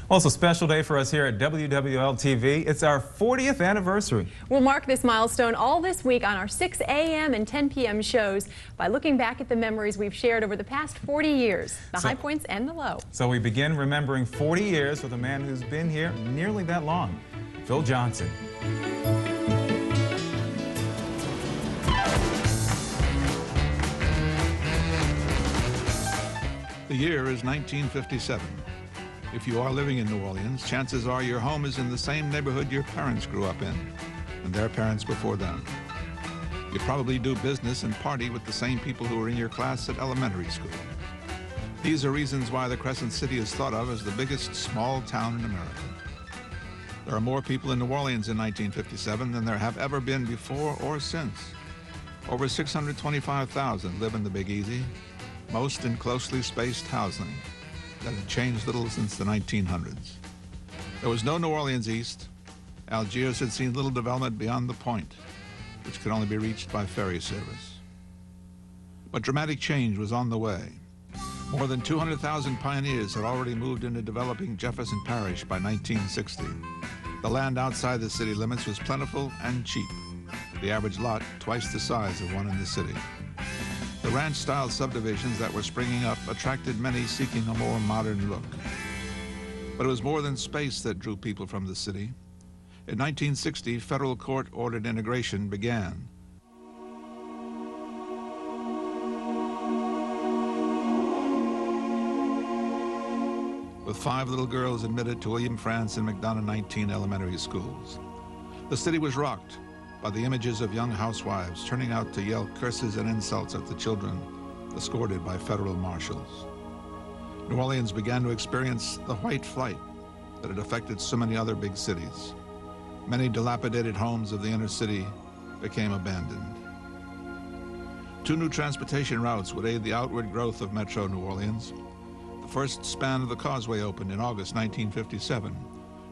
Well, it's a special day for us here at WWL-TV. It's our 40th anniversary. We'll mark this milestone all this week on our 6 a.m. and 10 p.m. shows by looking back at the memories we've shared over the past 40 years, the high points and the low. So we begin remembering 40 years with a man who's been here nearly that long, Phil Johnson. The year is 1957. If you are living in New Orleans, chances are your home is in the same neighborhood your parents grew up in, and their parents before them. You probably do business and party with the same people who were in your class at elementary school. These are reasons why the Crescent City is thought of as the biggest small town in America. There are more people in New Orleans in 1957 than there have ever been before or since. Over 625,000 live in the Big Easy, most in closely spaced housing that had changed little since the 1900s. There was no New Orleans East. Algiers had seen little development beyond the point, which could only be reached by ferry service. But dramatic change was on the way. More than 200,000 pioneers had already moved into developing Jefferson Parish by 1960. The land outside the city limits was plentiful and cheap, the average lot twice the size of one in the city. The ranch-style subdivisions that were springing up attracted many seeking a more modern look. But it was more than space that drew people from the city. In 1960, federal court-ordered integration began. With 5 little girls admitted to William Frantz and McDonough 19 elementary schools. The city was rocked by the images of young housewives turning out to yell curses and insults at the children, escorted by federal marshals. New Orleans began to experience the white flight that had affected so many other big cities. Many dilapidated homes of the inner city became abandoned. 2 new transportation routes would aid the outward growth of Metro New Orleans. The first span of the causeway opened in August 1957,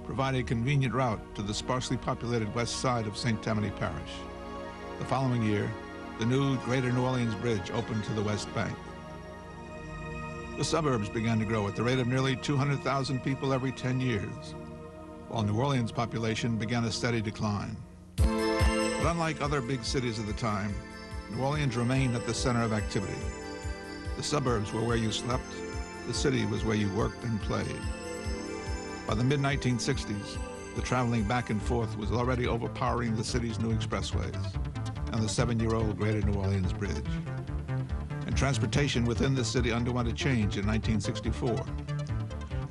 provided a convenient route to the sparsely populated west side of St. Tammany Parish. The following year, the new Greater New Orleans Bridge opened to the West Bank. The suburbs began to grow at the rate of nearly 200,000 people every 10 years, while New Orleans' population began a steady decline. But unlike other big cities of the time, New Orleans remained at the center of activity. The suburbs were where you slept, the city was where you worked and played. By the mid-1960s, the traveling back and forth was already overpowering the city's new expressways and the 7-year-old Greater New Orleans Bridge. And transportation within the city underwent a change in 1964.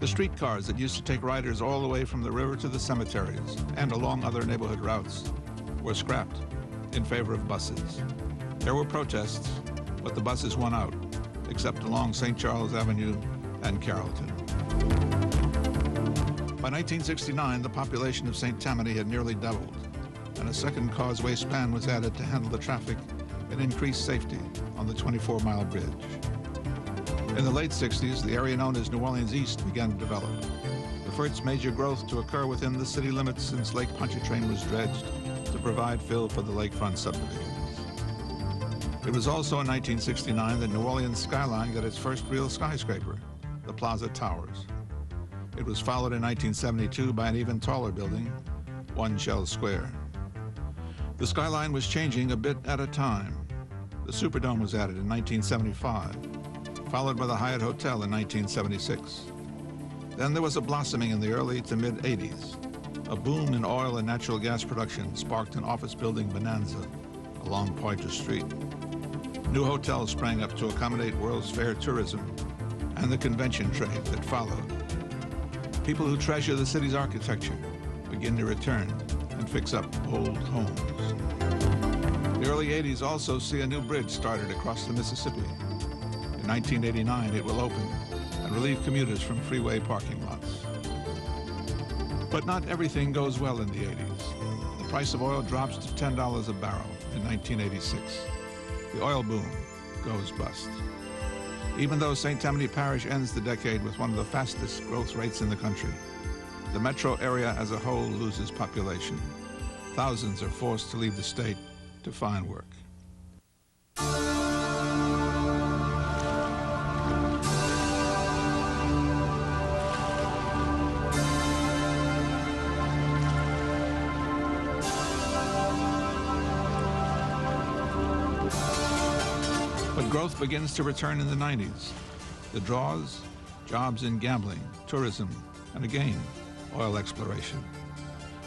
The streetcars that used to take riders all the way from the river to the cemeteries and along other neighborhood routes were scrapped in favor of buses. There were protests, but the buses won out, except along St. Charles Avenue and Carrollton. By 1969, the population of St. Tammany had nearly doubled, and a second causeway span was added to handle the traffic and increase safety on the 24-mile bridge. In the late 60s, the area known as New Orleans East began to develop, the first major growth to occur within the city limits since Lake Pontchartrain was dredged to provide fill for the lakefront subdivisions. It was also in 1969 that New Orleans skyline got its first real skyscraper, the Plaza Towers. It was followed in 1972 by an even taller building, One Shell Square. The skyline was changing a bit at a time. The Superdome was added in 1975, followed by the Hyatt Hotel in 1976. Then there was a blossoming in the early to mid-80s. A boom in oil and natural gas production sparked an office building bonanza along Pointer Street. New hotels sprang up to accommodate World's Fair tourism and the convention trade that followed. People who treasure the city's architecture begin to return and fix up old homes. The early 80s also see a new bridge started across the Mississippi. In 1989, it will open and relieve commuters from freeway parking lots. But not everything goes well in the 80s. The price of oil drops to $10 a barrel in 1986. The oil boom goes bust. Even though St. Tammany Parish ends the decade with one of the fastest growth rates in the country, the metro area as a whole loses population. Thousands are forced to leave the state to find work. Growth begins to return in the 90s. The draws, jobs in gambling, tourism, and again, oil exploration.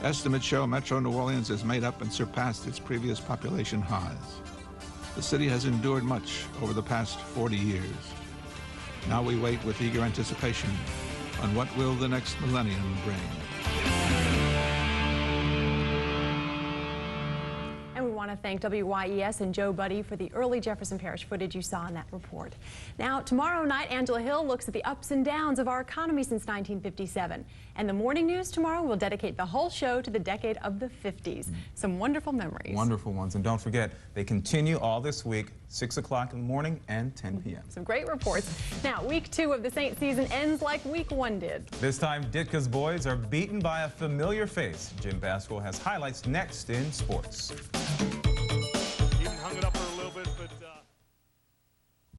Estimates show Metro New Orleans has made up and surpassed its previous population highs. The city has endured much over the past 40 years. Now we wait with eager anticipation on what will the next millennium bring. And we want to thank WYES and Joe Buddy for the early Jefferson Parish footage you saw in that report. Now, tomorrow night, Angela Hill looks at the ups and downs of our economy since 1957. And the morning news tomorrow will dedicate the whole show to the decade of the 50s. Some wonderful memories. Wonderful ones. And don't forget, they continue all this week, 6 o'clock in the morning and 10 p.m. Some great reports. Now, week 2 of the Saint season ends like week 1 did. This time, Ditka's boys are beaten by a familiar face. Jim Basco has highlights next in sports.